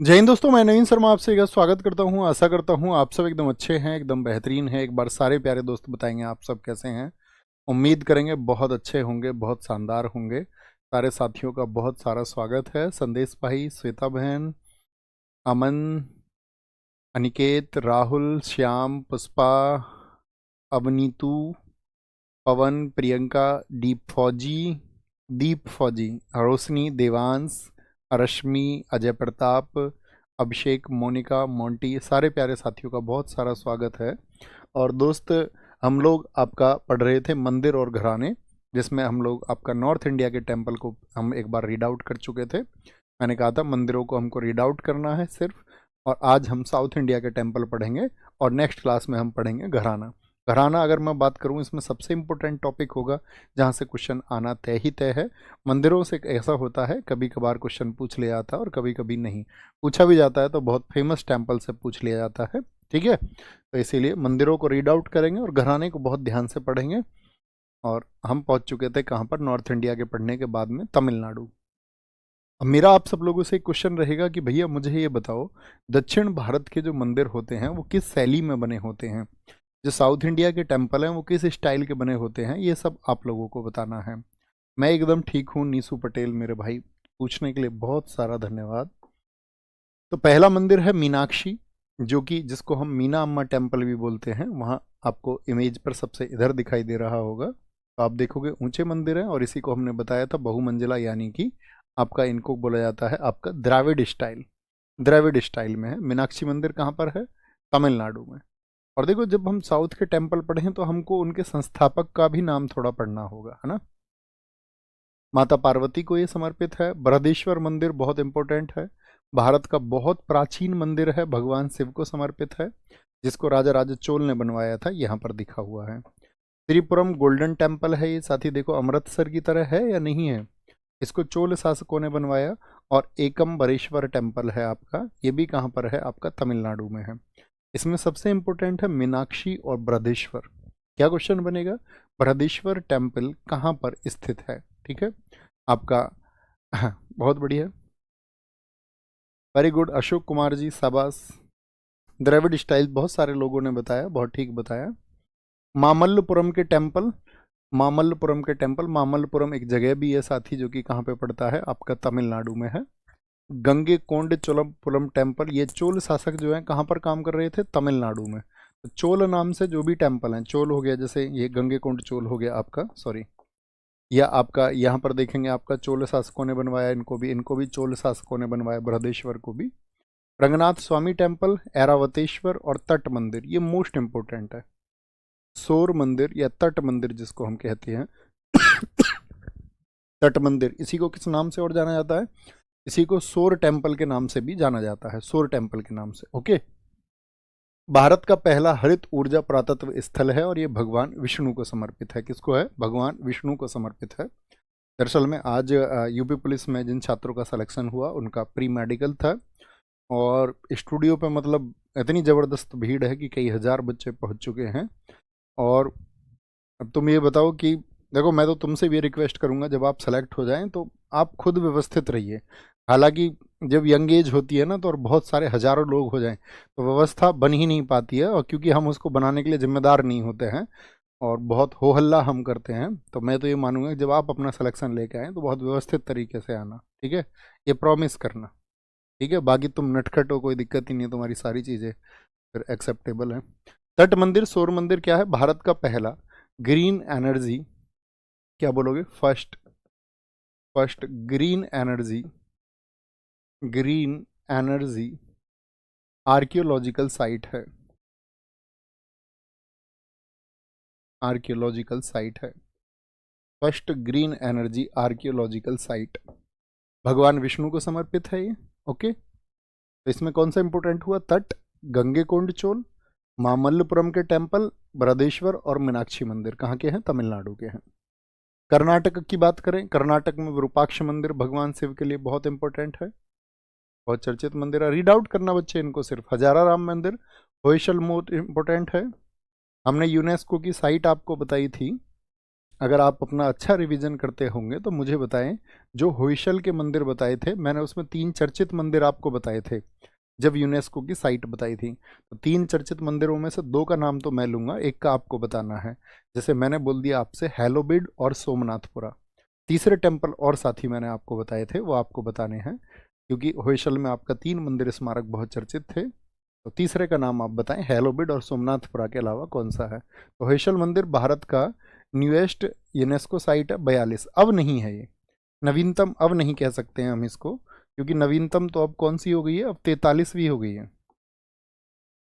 जय हिंद दोस्तों, मैं नवीन शर्मा आपसे एक स्वागत करता हूं। आशा करता हूं आप सब एकदम अच्छे हैं, एकदम बेहतरीन हैं। एक बार सारे प्यारे दोस्त बताएंगे आप सब कैसे हैं। उम्मीद करेंगे बहुत अच्छे होंगे, बहुत शानदार होंगे। सारे साथियों का बहुत सारा स्वागत है। संदेश भाई, श्वेता बहन, अमन, अनिकेत, राहुल, श्याम, पुष्पा, अवनीतू, पवन, प्रियंका, दीप फौजी, रोशनी, देवांश, रश्मि, अजय प्रताप, अभिषेक, मोनिका, मोंटी, सारे प्यारे साथियों का बहुत सारा स्वागत है। और दोस्त, हम लोग आपका पढ़ रहे थे मंदिर और घराने, जिसमें हम लोग आपका नॉर्थ इंडिया के टेम्पल को हम एक बार रीड आउट कर चुके थे। मैंने कहा था मंदिरों को हमको रीड आउट करना है सिर्फ। और आज हम साउथ इंडिया के टेम्पल पढ़ेंगे और नेक्स्ट क्लास में हम पढ़ेंगे घराना। घराना अगर मैं बात करूं, इसमें सबसे इम्पोर्टेंट टॉपिक होगा जहां से क्वेश्चन आना तय ही तय है। मंदिरों से ऐसा होता है कभी कभार क्वेश्चन पूछ लिया जाता है और कभी कभी नहीं पूछा भी जाता है, तो बहुत फेमस टेम्पल से पूछ लिया जाता है। ठीक है, तो इसीलिए मंदिरों को रीड आउट करेंगे और घराने को बहुत ध्यान से पढ़ेंगे। और हम पहुंच चुके थे कहाँ पर, नॉर्थ इंडिया के पढ़ने के बाद में तमिलनाडु। अब मेरा आप सब लोगों से एक क्वेश्चन रहेगा कि भैया मुझे ये बताओ, दक्षिण भारत के जो मंदिर होते हैं वो किस शैली में बने होते हैं। जो साउथ इंडिया के टेम्पल हैं वो किस स्टाइल के बने होते हैं, ये सब आप लोगों को बताना है। मैं एकदम ठीक हूँ नीसू पटेल मेरे भाई, पूछने के लिए बहुत सारा धन्यवाद। तो पहला मंदिर है मीनाक्षी, जो कि जिसको हम मीना अम्मा टेम्पल भी बोलते हैं। वहाँ आपको इमेज पर सबसे इधर दिखाई दे रहा होगा, तो आप देखोगे ऊंचे मंदिर हैं। और इसी को हमने बताया था बहुमंजिला, यानी कि आपका इनको बोला जाता है आपका द्राविड स्टाइल। द्रविड़ स्टाइल में है। मीनाक्षी मंदिर कहाँ पर है? तमिलनाडु में। और देखो, जब हम साउथ के टेम्पल पढ़े हैं तो हमको उनके संस्थापक का भी नाम थोड़ा पढ़ना होगा, है ना। माता पार्वती को ये समर्पित है। बृहदेश्वर मंदिर बहुत इंपॉर्टेंट है, भारत का बहुत प्राचीन मंदिर है, भगवान शिव को समर्पित है, जिसको राजा राजा चोल ने बनवाया था, यहाँ पर दिखा हुआ है। त्रिपुरम गोल्डन टेम्पल है ये साथी, देखो अमृतसर की तरह है या नहीं है। इसको चोल शासकों ने बनवाया। और एकम्बरेश्वर टेम्पल है आपका, ये भी कहाँ पर है? आपका तमिलनाडु में है। इसमें सबसे इंपॉर्टेंट है मीनाक्षी और बृहदेश्वर। क्या क्वेश्चन बनेगा? बृहदेश्वर टेम्पल कहाँ पर स्थित है? ठीक है आपका। बहुत बढ़िया, वेरी गुड अशोक कुमार जी, शाबाश। द्रविड़ स्टाइल बहुत सारे लोगों ने बताया, बहुत ठीक बताया। मामल्लपुरम के टेम्पल, मामल्लपुरम एक जगह भी है साथी, जो कि कहाँ पे पड़ता है? आपका तमिलनाडु में है। गंगे कोंड चोलपुरम टेम्पल, ये चोल शासक जो है कहाँ पर काम कर रहे थे? तमिलनाडु में। तो चोल नाम से जो भी टेम्पल हैं, चोल हो गया, जैसे ये गंगे कोंड चोल हो गया आपका, सॉरी, या आपका यहाँ पर देखेंगे आपका चोल शासकों ने बनवाया, इनको भी चोल शासकों ने बनवाया, बृहदेश्वर को भी। रंगनाथ स्वामी टेम्पल, ऐरावतेश्वर और तट मंदिर, ये मोस्ट इंपोर्टेंट है। सौर मंदिर या तट मंदिर जिसको हम कहते हैं, तट मंदिर, इसी को किस नाम से और जाना जाता है? इसी को सौर टेम्पल के नाम से भी जाना जाता है, सौर टेम्पल के नाम से। ओके, भारत का पहला हरित ऊर्जा पुरातत्व स्थल है और ये भगवान विष्णु को समर्पित है। किसको है? भगवान विष्णु को समर्पित है। दरअसल में आज यूपी पुलिस में जिन छात्रों का सिलेक्शन हुआ उनका प्री मेडिकल था, और स्टूडियो पे मतलब इतनी ज़बरदस्त भीड़ है कि कई हज़ार बच्चे पहुंच चुके हैं। और अब तुम ये बताओ कि देखो, मैं तो तुमसे भी रिक्वेस्ट करूंगा, जब आप सेलेक्ट हो जाएं तो आप खुद व्यवस्थित रहिए। हालांकि जब यंग एज होती है ना, तो और बहुत सारे हजारों लोग हो जाएं तो व्यवस्था बन ही नहीं पाती है, और क्योंकि हम उसको बनाने के लिए जिम्मेदार नहीं होते हैं और बहुत हो हल्ला हम करते हैं, तो मैं तो ये मानूंगा कि जब आप अपना सिलेक्शन लेके आएँ तो बहुत व्यवस्थित तरीके से आना। ठीक है, ये प्रॉमिस करना। ठीक है, बाकी तुम नटखट हो, कोई दिक्कत ही नहीं है, तुम्हारी सारी चीज़ें फिर एक्सेप्टेबल है। तट मंदिर, सौर मंदिर क्या है? भारत का पहला ग्रीन एनर्जी, क्या बोलोगे? First first green energy archaeological site है। आर्कियोलॉजिकल साइट है, first green energy archaeological site, भगवान विष्णु को समर्पित है ये। ओके, तो इसमें कौन सा इंपोर्टेंट हुआ? तट, गंगे कोंड चोल, मामल्लपुरम के टेम्पल, बृहदेश्वर और मीनाक्षी मंदिर कहाँ के हैं? तमिलनाडु के हैं। कर्नाटक की बात करें, कर्नाटक में विरूपाक्ष मंदिर भगवान शिव के लिए बहुत इंपॉर्टेंट है, बहुत चर्चित मंदिर है। रीड आउट करना बच्चे इनको सिर्फ। हजारा राम मंदिर, होयसल मोस्ट इंपॉर्टेंट है। हमने यूनेस्को की साइट आपको बताई थी, अगर आप अपना अच्छा रिवीजन करते होंगे तो मुझे बताएं, जो होयसल के मंदिर बताए थे मैंने, उसमें 3 चर्चित मंदिर आपको बताए थे जब यूनेस्को की साइट बताई थी। तो 3 चर्चित मंदिरों में से 2 का नाम तो मैं लूँगा, एक का आपको बताना है। जैसे मैंने बोल दिया आपसे हैलोबिड और सोमनाथपुरा। तीसरे टेम्पल और साथी मैंने आपको बताए थे, वो आपको बताने हैं, क्योंकि होयसल में आपका 3 मंदिर स्मारक बहुत चर्चित थे। तो तीसरे का नाम आप बताएं, हैलोबिड और सोमनाथपुरा के अलावा कौन सा है। तो होयसल मंदिर भारत का न्यूएस्ट यूनेस्को साइट है, 42। अब नहीं है ये नवीनतम, अब नहीं कह सकते हैं हम इसको, क्योंकि नवीनतम तो अब कौन सी हो गई है, अब 43वीं हो गई है।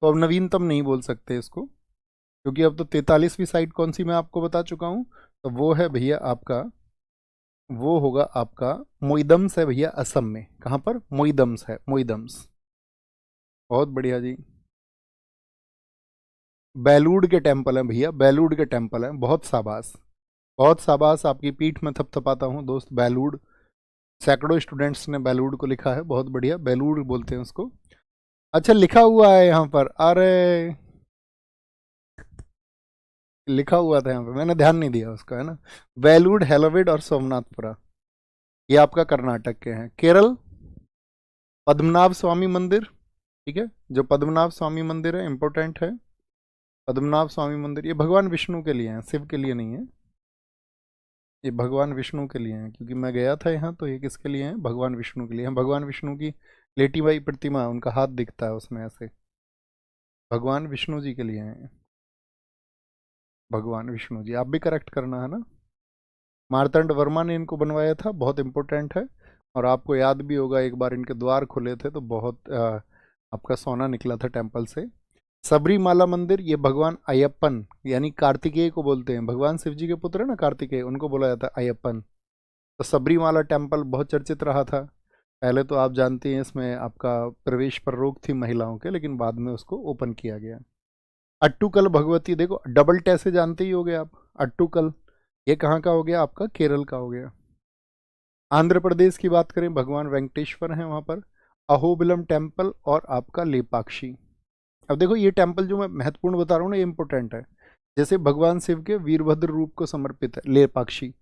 तो अब नवीनतम नहीं बोल सकते इसको, क्योंकि अब तो 43वीं साइट कौन सी मैं आपको बता चुका हूँ। तो वो है भैया आपका, वो होगा आपका मोइदम्स है भैया, असम में। कहाँ पर? मोइदम्स है, मोइदम्स। बहुत बढ़िया जी। बैलूड के टेम्पल हैं भैया, बैलूड के टेम्पल हैं। बहुत शाबाश, बहुत शाबाश, आपकी पीठ में थपथपाता हूँ दोस्त। बैलूड, सैकड़ों स्टूडेंट्स ने बैलूड को लिखा है, बहुत बढ़िया, बैलूड बोलते हैं उसको। अच्छा लिखा हुआ है यहाँ पर, अरे लिखा हुआ था यहाँ पे, मैंने ध्यान नहीं दिया उसका, है ना। बैलूड, हेलोविड और सोमनाथपुरा, ये आपका कर्नाटक के हैं। केरल, पद्मनाभ स्वामी मंदिर, ठीक है, जो पद्मनाभ स्वामी मंदिर है, इंपॉर्टेंट है। पद्मनाभ स्वामी मंदिर ये भगवान विष्णु के लिए है, शिव के लिए नहीं है। ये भगवान विष्णु के लिए है, क्योंकि मैं गया था यहाँ, तो ये किसके लिए है? भगवान विष्णु के लिए है। भगवान विष्णु की लेटी हुई प्रतिमा, उनका हाथ दिखता है उसमें ऐसे, भगवान विष्णु जी के लिए है। भगवान विष्णु जी, आप भी करेक्ट करना है ना। मार्तंड वर्मा ने इनको बनवाया था, बहुत इंपॉर्टेंट है। और आपको याद भी होगा, एक बार इनके द्वार खुले थे तो बहुत आपका सोना निकला था टेम्पल से। सबरीमाला मंदिर, ये भगवान अयप्पन यानी कार्तिकेय को बोलते हैं। भगवान शिव जी के पुत्र है ना कार्तिकेय, उनको बोला जाता है अयप्पन। तो सबरीमाला टेम्पल बहुत चर्चित रहा था। पहले तो आप जानते हैं इसमें आपका प्रवेश पर रोक थी महिलाओं के, लेकिन बाद में उसको ओपन किया गया। अट्टुकल भगवती, देखो डबल टे से जानते ही होगे आप, अट्टुकल, ये कहाँ का हो गया? आपका केरल का हो गया। आंध्र प्रदेश की बात करें, भगवान वेंकटेश्वर हैं वहाँ पर। अहोबिलम टेम्पल और आपका लेपाक्षी। अब देखो ये टेम्पल जो मैं महत्वपूर्ण बता रहा हूँ ना, ये इंपॉर्टेंट है। जैसे भगवान शिव के वीरभद्र रूप को समर्पित है लेपाक्षी।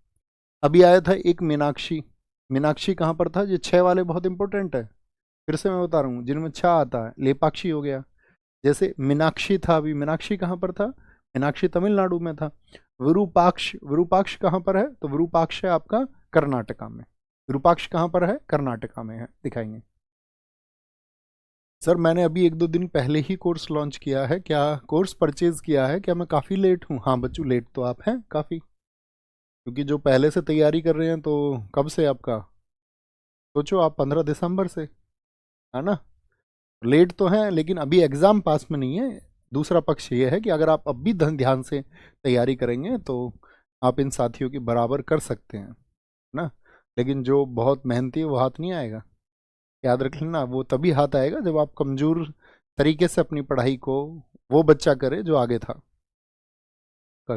अभी आया था एक मीनाक्षी, मीनाक्षी कहाँ पर था? ये 6 वाले बहुत इंपॉर्टेंट है, फिर से मैं बता रहा हूँ, जिनमें 6 आता है। लेपाक्षी हो गया। जैसे मीनाक्षी था, अभी मीनाक्षी कहाँ पर था? मीनाक्षी तमिलनाडु में था। विरूपाक्ष, विरूपाक्ष कहाँ पर है? तो विरूपाक्ष है आपका कर्नाटका में। विरूपाक्ष कहाँ पर है? कर्नाटका में है, दिखाएंगे। सर मैंने अभी 1-2 दिन पहले ही कोर्स लॉन्च किया है, क्या कोर्स परचेज किया है क्या? मैं काफ़ी लेट हूँ? हाँ बच्चों, लेट तो आप हैं काफ़ी, क्योंकि जो पहले से तैयारी कर रहे हैं, तो कब से आपका, सोचो आप 15 दिसंबर से, है ना। लेट तो हैं, लेकिन अभी एग्ज़ाम पास में नहीं है। दूसरा पक्ष ये है कि अगर आप अब भी ध्यान से तैयारी करेंगे तो आप इन साथियों की बराबर कर सकते हैं, ना। लेकिन जो बहुत मेहनती है वो हाथ नहीं आएगा, याद रख लेना। वो तभी हाथ आएगा जब आप कमज़ोर तरीके से अपनी पढ़ाई को वो बच्चा करे जो आगे था।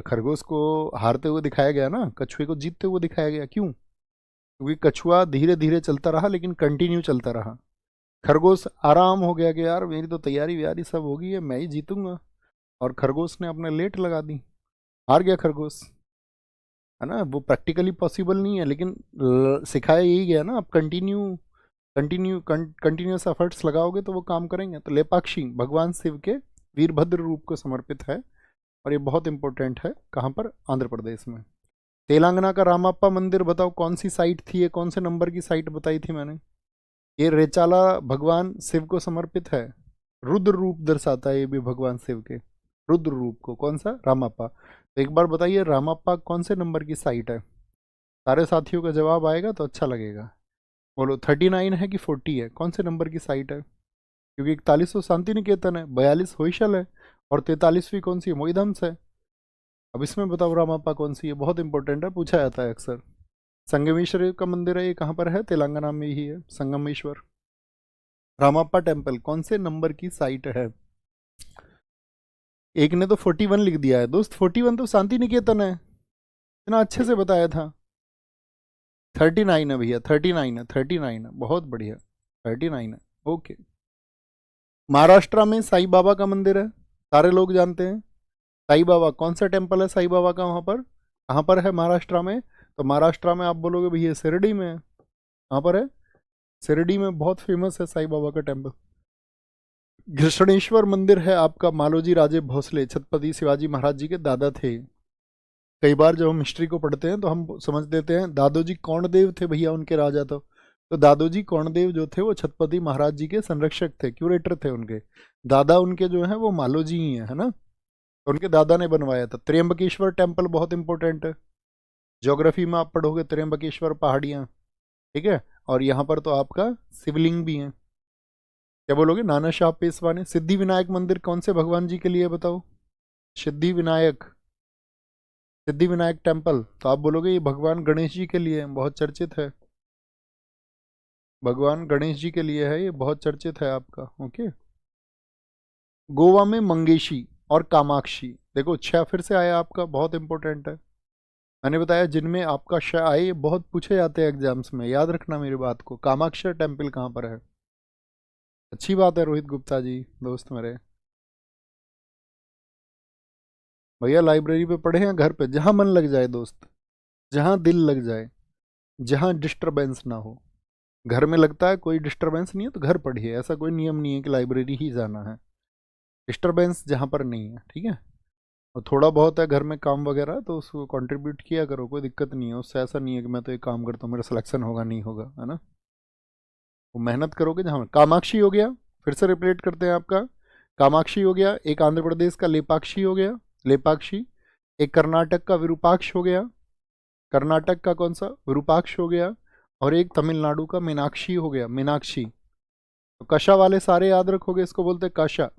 खरगोश को हारते हुए दिखाया गया ना, कछुए को जीतते हुए दिखाया गया, क्यों? क्योंकि कछुआ धीरे धीरे चलता रहा, लेकिन कंटिन्यू चलता रहा। खरगोश आराम हो गया कि यार मेरी तो तैयारी व्यारी सब हो गई है, मैं ही जीतूंगा। और खरगोश ने अपने लेट लगा दी, हार गया खरगोश, है ना। वो प्रैक्टिकली पॉसिबल नहीं है, लेकिन सिखाया यही गया ना, आप कंटिन्यूस एफर्ट्स लगाओगे तो वो काम करेंगे। तो लेपाक्षी भगवान शिव के वीरभद्र रूप को समर्पित है, और ये बहुत इंपॉर्टेंट है। कहाँ पर? आंध्र प्रदेश में। तेलंगाना का रामाप्पा मंदिर, बताओ कौन सी साइट थी ये, कौन से नंबर की साइट बताई थी मैंने? ये रेचाला भगवान शिव को समर्पित है, रुद्र रूप दर्शाता है ये भी भगवान शिव के, रुद्र रूप को। कौन सा? रामाप्पा। तो एक बार बताइए रामाप्पा कौन से नंबर की साइट है? सारे साथियों का जवाब आएगा तो अच्छा लगेगा। बोलो 39 है कि 40 है, कौन से नंबर की साइट है? क्योंकि 41 तो शांति निकेतन है, 42 होइसल है, और 43वीं कौन सी है? मोइदम्स है। अब इसमें बताओ रामाप्पा कौन सी है, बहुत इंपॉर्टेंट है, पूछा जाता है अक्सर। संगमेश्वर का मंदिर है, ये कहाँ पर है? तेलंगाना में ही है, संगमेश्वर। रामाप्पा टेम्पल कौन से नंबर की साइट है? एक ने तो 41 लिख दिया है दोस्त, 41 तो शांति निकेतन है, इतना अच्छे से बताया था। 39 है भैया, 39 है, 39 है, बहुत बढ़िया, 39 है। ओके। महाराष्ट्र में साईं बाबा का मंदिर है, सारे लोग जानते हैं। साईं बाबा, कौन सा टेम्पल है साईं बाबा का वहाँ पर? कहाँ पर है महाराष्ट्र में? तो महाराष्ट्र में आप बोलोगे भैया शिरडी में है। कहाँ पर है? शिरडी में बहुत फेमस है साईं बाबा का टेम्पल। घृष्णेश्वर मंदिर है आपका, मालोजी राजे भोसले छत्रपति शिवाजी महाराज जी के दादा थे। कई बार जब हम हिस्ट्री को पढ़ते हैं तो हम समझ लेते हैं दादोजी कौंडदेव थे भैया उनके राजा। तो दादोजी कौंडदेव जो थे वो छत्रपति महाराज जी के संरक्षक थे, क्यूरेटर थे उनके। दादा उनके जो है वो मालोजी ही है ना। तो उनके दादा ने बनवाया था। त्र्यंबकेश्वर टेम्पल बहुत इंपॉर्टेंट है, ज्योग्राफी में आप पढ़ोगे त्र्यंबकेश्वर पहाड़ियाँ, ठीक है। और यहाँ पर तो आपका शिवलिंग भी है। क्या बोलोगे? नाना शाह पेशवा ने। सिद्धि विनायक मंदिर कौन से भगवान जी के लिए बताओ? सिद्धि विनायक, सिद्धि विनायक टेम्पल तो आप बोलोगे ये भगवान गणेश जी के लिए है, बहुत चर्चित है। भगवान गणेश जी के लिए है, ये बहुत चर्चित है आपका। ओके। गोवा में मंगेशी और कामाक्षी, देखो छह फिर से आया आपका, बहुत इंपॉर्टेंट है। मैंने बताया जिनमें आपका श आए ये बहुत पूछे जाते हैं एग्जाम्स में, याद रखना मेरी बात को। कामाक्षी टेम्पल कहाँ पर है? अच्छी बात है रोहित गुप्ता जी, दोस्त मेरे। भैया लाइब्रेरी पे पढ़े हैं घर पे, जहाँ मन लग जाए दोस्त, जहाँ दिल लग जाए, जहाँ डिस्टरबेंस ना हो। घर में लगता है कोई डिस्टरबेंस नहीं है तो घर पढ़िए, ऐसा कोई नियम नहीं है कि लाइब्रेरी ही जाना है। डिस्टरबेंस जहाँ पर नहीं है, ठीक है। और थोड़ा बहुत है घर में काम वगैरह तो उसको कंट्रीब्यूट किया करो, कोई दिक्कत नहीं है उससे। ऐसा नहीं है कि मैं तो एक काम करता हूँ मेरा सिलेक्शन होगा नहीं होगा, है ना। वो मेहनत करोगे जहाँ। कामाक्षी हो गया, फिर से रिपीट करते हैं आपका। कामाक्षी हो गया, एक आंध्र प्रदेश का लेपाक्षी हो गया, लेपाक्षी। एक कर्नाटक का विरूपाक्ष हो गया, कर्नाटक का कौन सा? विरूपाक्ष हो गया। और एक तमिलनाडु का मीनाक्षी हो गया, मीनाक्षी। तो कशा वाले सारे याद रखोगे, इसको बोलते हैं काशा।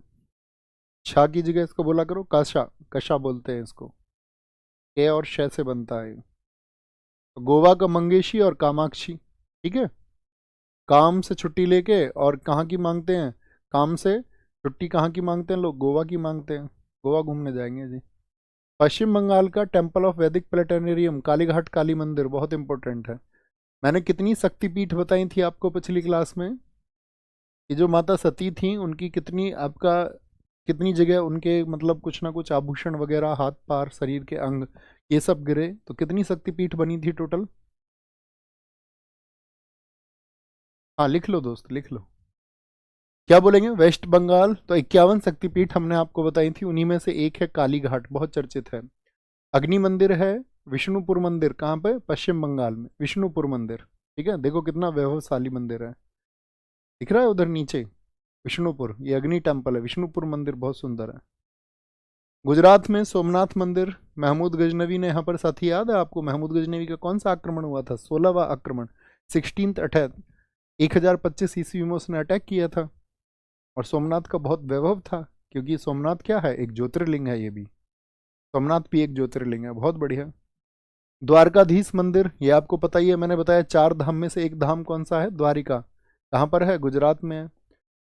छा की जगह इसको बोला करो काशा, कशा बोलते हैं इसको। के और श से बनता है। तो गोवा का मंगेशी और कामाक्षी, ठीक है। काम से छुट्टी लेके और कहाँ की मांगते हैं? काम से छुट्टी कहाँ की मांगते हैं लोग? गोवा की मांगते हैं। गोवा घूमने जाएंगे जी। पश्चिम बंगाल का टेम्पल ऑफ वैदिक प्लेनेटेरियम, कालीघाट काली मंदिर, बहुत इंपॉर्टेंट है। मैंने कितनी शक्तिपीठ बताई थी आपको पिछली क्लास में? कि जो माता सती थी उनकी कितनी आपका, कितनी जगह उनके मतलब कुछ ना कुछ आभूषण वगैरह, हाथ पार शरीर के अंग, ये सब गिरे, तो कितनी शक्तिपीठ बनी थी टोटल? हाँ लिख लो दोस्त, लिख लो। क्या बोलेंगे? वेस्ट बंगाल तो 51 शक्तिपीठ हमने आपको बताई थी, उन्हीं में से एक है कालीघाट, बहुत चर्चित है। अग्नि मंदिर है विष्णुपुर मंदिर, कहाँ पे? पश्चिम बंगाल में विष्णुपुर मंदिर, ठीक है। देखो कितना वैभवशाली मंदिर है, दिख रहा है उधर नीचे विष्णुपुर, ये अग्नि टेम्पल है। विष्णुपुर मंदिर बहुत सुंदर है। गुजरात में सोमनाथ मंदिर, महमूद गजनवी ने यहाँ पर, साथी याद है आपको महमूद गजनवी का कौन सा आक्रमण हुआ था? 16वां आक्रमण, 16th अटैक। 1025 ईस्वी में उसने अटैक किया था। और सोमनाथ का बहुत वैभव था, क्योंकि सोमनाथ क्या है? एक ज्योतिर्लिंग है ये भी। सोमनाथ भी एक ज्योतिर्लिंग है, बहुत बढ़िया। द्वारकाधीश मंदिर, ये आपको पता ही है, मैंने बताया 4 धाम में से एक धाम कौन सा है? द्वारिका। कहाँ पर है? गुजरात में है।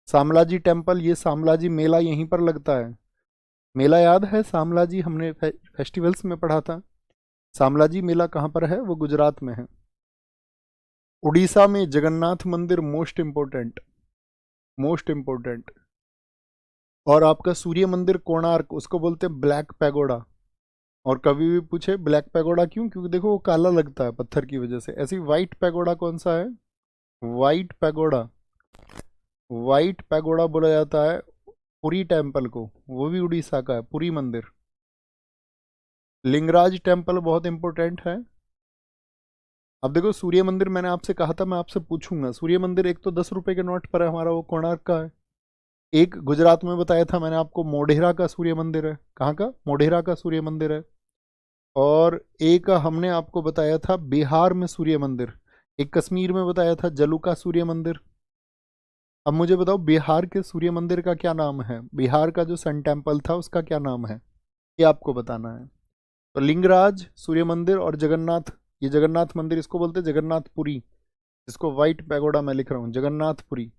शामलाजी टेम्पल, ये शामलाजी मेला यहीं पर लगता है। मेला याद है शामलाजी, हमने फेस्टिवल्स में पढ़ा था। शामलाजी मेला कहाँ पर है? वो गुजरात में है। उड़ीसा में जगन्नाथ मंदिर, मोस्ट इंपोर्टेंट, मोस्ट इंपोर्टेंट। और आपका सूर्य मंदिर कोणार्क, उसको बोलते हैं ब्लैक पैगोडा। और कभी भी पूछे ब्लैक पैगोडा क्यों? क्योंकि देखो वो काला लगता है पत्थर की वजह से। ऐसी व्हाइट पैगोडा कौन सा है? व्हाइट पैगोडा, व्हाइट पैगोडा बोला जाता है पुरी टेम्पल को, वो भी उड़ीसा का है, पुरी मंदिर। लिंगराज टेम्पल बहुत इंपॉर्टेंट है। अब देखो सूर्य मंदिर मैंने आपसे कहा था, मैं आपसे पूछूंगा, सूर्य मंदिर एक तो 10 रुपए के नोट पर है हमारा, वो कोणार्क का है। एक गुजरात में बताया था मैंने आपको, मोढेरा का सूर्य मंदिर है। कहाँ का? मोढेरा का सूर्य मंदिर है। और एक हमने आपको बताया था बिहार में सूर्य मंदिर। एक कश्मीर में बताया था जलू का सूर्य मंदिर। अब मुझे बताओ बिहार के सूर्य मंदिर का क्या नाम है? बिहार का जो सन टेम्पल था उसका क्या नाम है? ये आपको बताना है। तो लिंगराज सूर्य मंदिर और जगन्नाथ, ये जगन्नाथ मंदिर इसको बोलते हैं जगन्नाथपुरी, इसको व्हाइट पैगोडा मैं लिख रहा हूँ, जगन्नाथपुरी,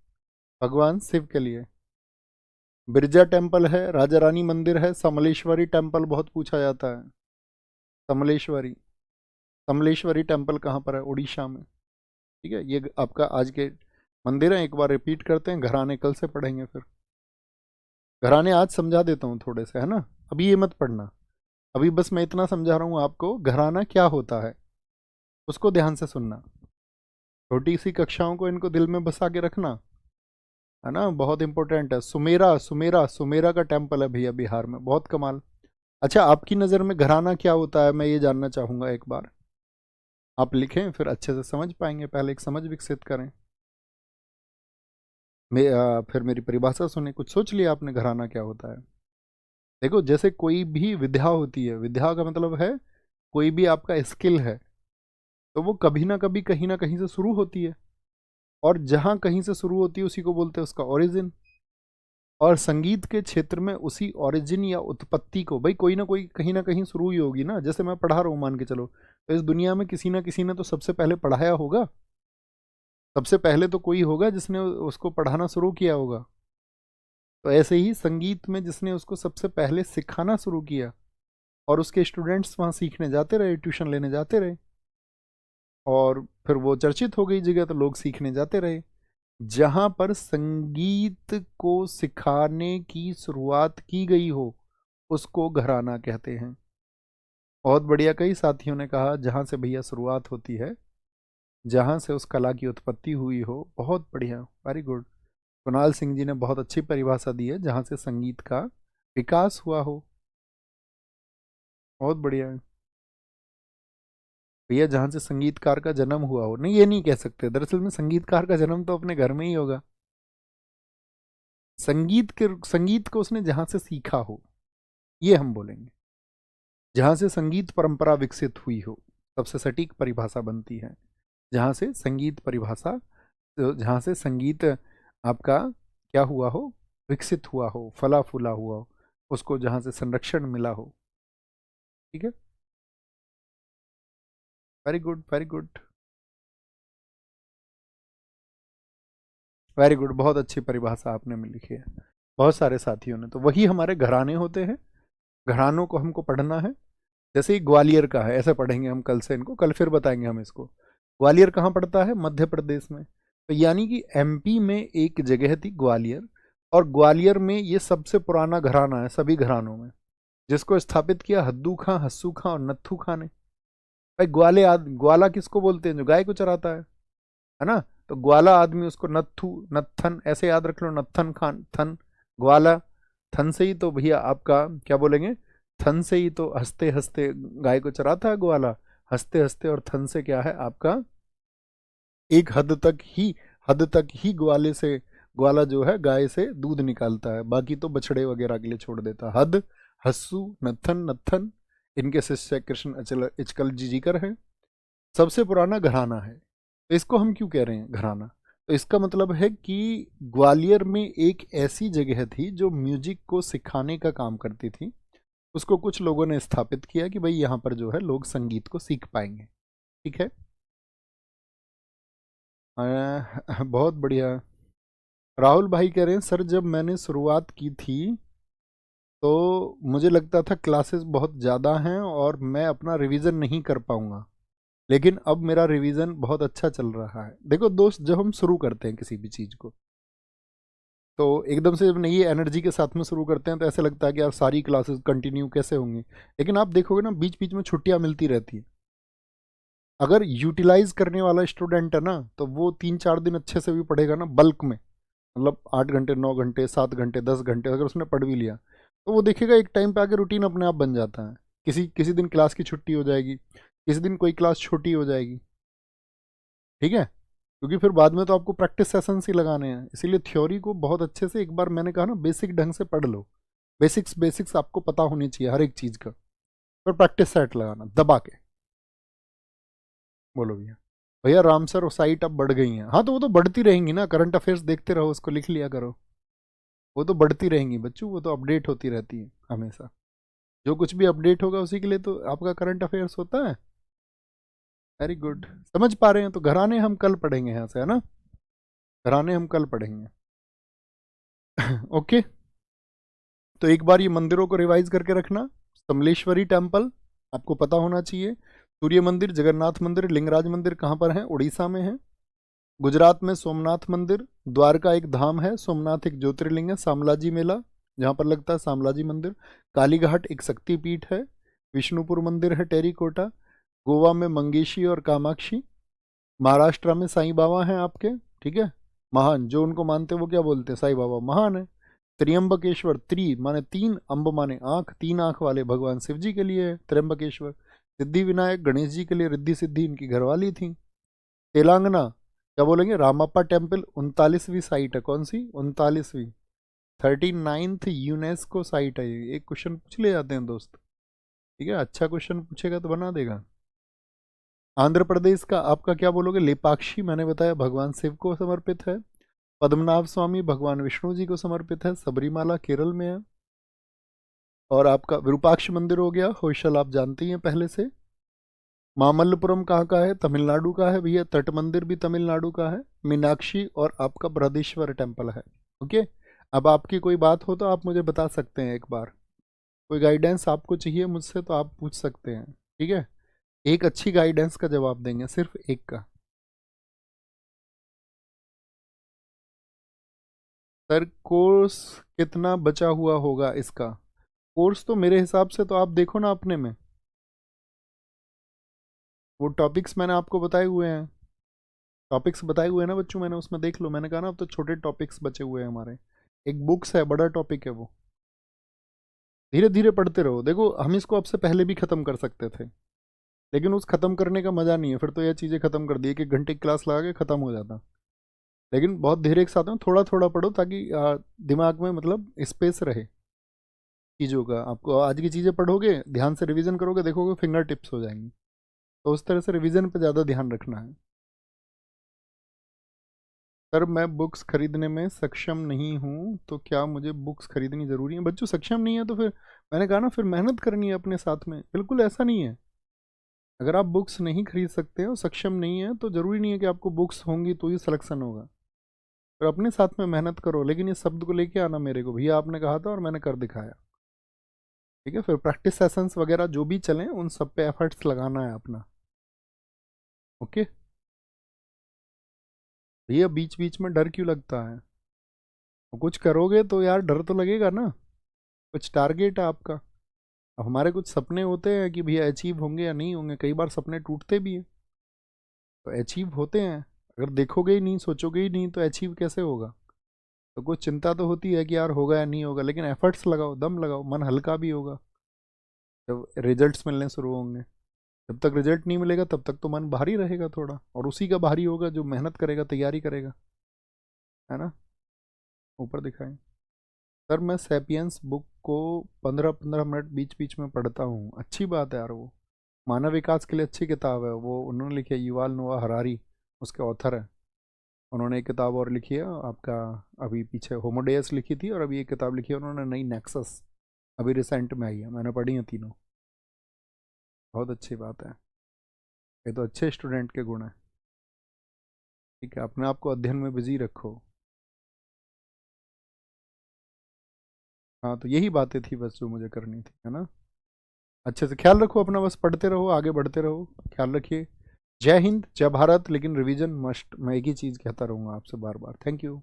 भगवान शिव के लिए। बिरजा टेम्पल है, राजा रानी मंदिर है। समलेश्वरी टेम्पल बहुत पूछा जाता है। समलेश्वरी, समलेश्वरी टेम्पल कहाँ पर है? उड़ीसा में, ठीक है। ये आपका आज के मंदिर है, एक बार रिपीट करते हैं, घराने कल से पढ़ेंगे। फिर घराने आज समझा देता हूँ थोड़े से, है ना। अभी ये मत पढ़ना, अभी बस मैं इतना समझा रहा हूँ आपको, घराना क्या होता है उसको ध्यान से सुनना। छोटी सी कक्षाओं को इनको दिल में बसा के रखना, है ना, बहुत इंपॉर्टेंट है। सुमेरा सुमेरा सुमेरा का टेम्पल है भैया बिहार में, बहुत कमाल। अच्छा, आपकी नज़र में घराना क्या होता है, मैं ये जानना चाहूँगा एक बार। आप लिखें, फिर अच्छे से समझ पाएंगे, पहले एक समझ विकसित करें। फिर मेरी परिभाषा सुने, कुछ सोच लिया आपने घराना क्या होता है। देखो, जैसे कोई भी विद्या होती है, विद्या का मतलब है कोई भी आपका स्किल है, तो वो कभी ना कहीं से शुरू होती है, और जहाँ कहीं से शुरू होती है उसी को बोलते हैं उसका ओरिजिन। और संगीत के क्षेत्र में उसी ओरिजिन या उत्पत्ति को, भाई कोई ना कहीं शुरू ही होगी ना। जैसे मैं पढ़ा रहा हूँ, मान के चलो, तो इस दुनिया में किसी ना किसी ने तो सबसे पहले पढ़ाया होगा, सबसे पहले तो कोई होगा जिसने उसको पढ़ाना शुरू किया होगा। तो ऐसे ही संगीत में जिसने उसको सबसे पहले सिखाना शुरू किया, और उसके स्टूडेंट्स वहाँ सीखने जाते रहे, ट्यूशन लेने जाते रहे, और फिर वो चर्चित हो गई जगह, तो लोग सीखने जाते रहे। जहाँ पर संगीत को सिखाने की शुरुआत की गई हो उसको घराना कहते हैं। बहुत बढ़िया, कई साथियों ने कहा जहाँ से भैया शुरुआत होती है, जहाँ से उस कला की उत्पत्ति हुई हो, बहुत बढ़िया, वेरी गुड। कुणाल सिंह जी ने बहुत अच्छी परिभाषा दी है, जहाँ से संगीत का विकास हुआ हो, बहुत बढ़िया है भैया। जहाँ से संगीतकार का जन्म हुआ हो, नहीं ये नहीं कह सकते, दरअसल में संगीतकार का जन्म तो अपने घर में ही होगा। संगीत को उसने जहाँ से सीखा हो, ये हम बोलेंगे। जहाँ से संगीत परंपरा विकसित हुई हो, सबसे सटीक परिभाषा बनती है। जहाँ से संगीत परिभाषा, जहाँ से संगीत आपका क्या हुआ हो, विकसित हुआ हो, फला फूला हुआ हो, उसको जहाँ से संरक्षण मिला हो। ठीक है, very good very good very good, बहुत अच्छी परिभाषा आपने में लिखी है, बहुत सारे साथियों ने। तो वही हमारे घराने होते हैं, घरानों को हमको पढ़ना है। जैसे ही ग्वालियर का है, ऐसे पढ़ेंगे हम कल से, इनको कल फिर बताएंगे हम इसको। ग्वालियर कहाँ पड़ता है, मध्य प्रदेश में। तो यानी कि एमपी में एक जगह थी ग्वालियर, और ग्वालियर में ये सबसे पुराना घराना है सभी घरानों में, जिसको स्थापित किया हद्दू खां, हस्सू खां और नत्थू खां ने। भाई ग्वाला किसको बोलते हैं, जो गाय को चराता है ना। तो ग्वाला आदमी, उसको नत्थू नत्थन ऐसे याद रख लो, नत्थन खान थन, ग्वाला। थन से ही तो भैया आपका क्या बोलेंगे, थन से ही तो हंसते हंसते गाय को चराता है ग्वाला, हंसते हंसते। और थन से क्या है आपका, एक हद तक ही ग्वाले से, ग्वाला जो है गाय से दूध निकालता है, बाकी तो बछड़े वगैरह के लिए छोड़ देता है। हद, हस्सू, नत्थन नत्थन, इनके शिष्य कृष्ण अचल इचकल जीकर हैं। सबसे पुराना घराना है। तो इसको हम क्यों कह रहे हैं घराना, तो इसका मतलब है कि ग्वालियर में एक ऐसी जगह थी जो म्यूजिक को सिखाने का काम करती थी। उसको कुछ लोगों ने स्थापित किया कि भाई यहाँ पर जो है लोग संगीत को सीख पाएंगे। ठीक है, बहुत बढ़िया। राहुल भाई कह रहे हैं, सर जब मैंने शुरुआत की थी तो मुझे लगता था क्लासेस बहुत ज़्यादा हैं और मैं अपना रिवीजन नहीं कर पाऊंगा, लेकिन अब मेरा रिवीजन बहुत अच्छा चल रहा है। देखो दोस्त, जब हम शुरू करते हैं किसी भी चीज़ को, तो एकदम से जब नई एनर्जी के साथ में शुरू करते हैं तो ऐसे लगता है कि यार सारी क्लासेस कंटिन्यू कैसे होंगी। लेकिन आप देखोगे ना, बीच बीच में छुट्टियां मिलती रहती है। अगर यूटिलाइज करने वाला स्टूडेंट है ना, तो वो 3-4 दिन अच्छे से भी पढ़ेगा ना, बल्क में, मतलब 8 घंटे 9 घंटे 7 घंटे 10 घंटे अगर उसने पढ़ भी लिया, तो वो देखेगा एक टाइम पे आके रूटीन अपने आप बन जाता है। किसी किसी दिन क्लास की छुट्टी हो जाएगी, किसी दिन कोई क्लास छोटी हो जाएगी। ठीक है, क्योंकि फिर बाद में तो आपको प्रैक्टिस सेशंस ही लगाने हैं। इसीलिए थ्योरी को बहुत अच्छे से, एक बार मैंने कहा ना, बेसिक ढंग से पढ़ लो। बेसिक्स बेसिक्स आपको पता होनी चाहिए हर एक चीज़ का, फिर प्रैक्टिस सेट लगाना दबा के। बोलो भैया। भैया रामसर और साइट अब बढ़ गई हैं, हाँ तो वो तो बढ़ती रहेंगी ना, करंट अफेयर्स देखते रहो, उसको लिख लिया करो। वो तो बढ़ती रहेंगी बच्चों, वो तो अपडेट होती रहती है हमेशा। जो कुछ भी अपडेट होगा उसी के लिए तो आपका करंट अफेयर्स होता है। वेरी गुड, समझ पा रहे हैं। तो घराने हम कल पढ़ेंगे यहाँ से, है ना, घराने हम कल पढ़ेंगे। ओके, तो एक बार ये मंदिरों को रिवाइज करके रखना। समलेश्वरी टेम्पल आपको पता होना चाहिए, सूर्य मंदिर, जगन्नाथ मंदिर, लिंगराज मंदिर कहाँ पर है, उड़ीसा में है। गुजरात में सोमनाथ मंदिर, द्वारका एक धाम है, सोमनाथ एक ज्योतिर्लिंग है, सामलाजी मेला जहाँ पर लगता है सामलाजी मंदिर, कालीघाट एक शक्तिपीठ है, विष्णुपुर मंदिर है टेरिकोटा, गोवा में मंगेशी और कामाक्षी, महाराष्ट्र में साईं बाबा हैं आपके, ठीक है, महान, जो उनको मानते हैं वो क्या बोलते हैं, साईं बाबा महान है। त्र्यंबकेश्वर, त्रि माने तीन, अंब माने आंख, तीन आंख वाले भगवान शिव जी के लिए है त्र्यंबकेश्वर। सिद्धि विनायक गणेश जी के लिए, रिद्धि सिद्धि इनकी घरवाली थी। तेलंगाना क्या बोलेंगे, रामप्पा टेम्पल 39वीं साइट है, कौन सी 39वीं, 39th यूनेस्को साइट है ये। एक क्वेश्चन पूछ ले जाते हैं दोस्त, ठीक है, अच्छा क्वेश्चन पूछेगा तो बना देगा। आंध्र प्रदेश का आपका क्या बोलोगे, लेपाक्षी, मैंने बताया भगवान शिव को समर्पित है। पद्मनाभ स्वामी भगवान विष्णु जी को समर्पित है, सबरीमाला केरल में है। और आपका विरूपाक्ष मंदिर हो गया, होयसल आप जानते ही हैं पहले से। मामल्लपुरम कहाँ का है, तमिलनाडु का है भैया, तट मंदिर भी तमिलनाडु का है। मीनाक्षी और आपका बृहदीश्वर टेम्पल है। ओके, अब आपकी कोई बात हो तो आप मुझे बता सकते हैं, एक बार कोई गाइडेंस आपको चाहिए मुझसे तो आप पूछ सकते हैं, ठीक है, एक अच्छी गाइडेंस का जवाब देंगे, सिर्फ एक का। सर कोर्स कितना बचा हुआ होगा इसका, कोर्स तो मेरे हिसाब से तो आप देखो ना अपने में, वो टॉपिक्स मैंने आपको बताए हुए हैं, टॉपिक्स बताए हुए हैं ना बच्चों मैंने, उसमें देख लो, मैंने कहा ना अब तो छोटे टॉपिक्स बचे हुए हैं हमारे, एक बुक्स है, बड़ा टॉपिक है वो, धीरे धीरे पढ़ते रहो। देखो हम इसको अब से पहले भी ख़त्म कर सकते थे, लेकिन उस ख़त्म करने का मज़ा नहीं है, फिर तो यह चीज़ें ख़त्म कर दी, एक एक घंटे की क्लास लगा के ख़त्म हो जाता। लेकिन बहुत धीरे के साथ में थोड़ा थोड़ा पढ़ो, ताकि दिमाग में मतलब स्पेस रहे चीज़ों का। आपको आज की चीज़ें पढ़ोगे, ध्यान से रिवीजन करोगे, देखोगे फिंगर टिप्स हो जाएंगी। तो उस तरह से रिवीजन पे ज़्यादा ध्यान रखना है। सर मैं बुक्स खरीदने में सक्षम नहीं हूँ, तो क्या मुझे बुक्स खरीदनी ज़रूरी है? बच्चों सक्षम नहीं है तो फिर मैंने कहा ना, फिर मेहनत करनी है अपने साथ में, बिल्कुल ऐसा नहीं है। अगर आप बुक्स नहीं खरीद सकते हो, सक्षम नहीं है, तो ज़रूरी नहीं है कि आपको बुक्स होंगी तो ही सिलेक्शन होगा। फिर अपने साथ में मेहनत करो, लेकिन इस शब्द को लेके आना मेरे को, भैया आपने कहा था और मैंने कर दिखाया, ठीक है। फिर प्रैक्टिस सेशंस वगैरह जो भी चलें उन सब पे एफर्ट्स लगाना है अपना, ओके। भैया बीच बीच में डर क्यों लगता है, वो कुछ करोगे तो यार डर तो लगेगा ना, कुछ टारगेट है आपका। अब हमारे कुछ सपने होते हैं कि भैया अचीव होंगे या नहीं होंगे, कई बार सपने टूटते भी हैं, तो अचीव होते हैं। अगर देखोगे ही नहीं, सोचोगे ही नहीं, तो अचीव कैसे होगा? तो कुछ चिंता तो होती है कि यार होगा या नहीं होगा, लेकिन एफर्ट्स लगाओ, दम लगाओ, मन हल्का भी होगा जब रिजल्ट्स मिलने शुरू होंगे। जब तक रिजल्ट नहीं मिलेगा तब तक तो मन भारी रहेगा थोड़ा, और उसी का भारी होगा जो मेहनत करेगा, तैयारी करेगा, है ना। ऊपर दिखाएं। सर मैं सैपियंस बुक को 15-15 मिनट बीच बीच में पढ़ता हूँ, अच्छी बात है यार, वो मानव विकास के लिए अच्छी किताब है, वो उन्होंने लिखी है, युवाल नोआ हरारी उसके ऑथर है। उन्होंने एक किताब और लिखी है आपका, अभी पीछे होमोडेयस लिखी थी, और अभी एक किताब लिखी है उन्होंने नई, नेक्सस, अभी रिसेंट में आई है, मैंने पढ़ी है तीनों, बहुत अच्छी बात है। ये तो अच्छे स्टूडेंट के गुण हैं, ठीक है, अपने आप को अध्ययन में बिजी रखो। हाँ तो यही बातें थी बस जो मुझे करनी थी, है ना। अच्छे से ख्याल रखो अपना, बस पढ़ते रहो, आगे बढ़ते रहो, ख्याल रखिए। जय हिंद, जय भारत, लेकिन रिवीजन मस्ट, मैं एक ही चीज़ कहता रहूँगा आपसे बार बार, थैंक यू।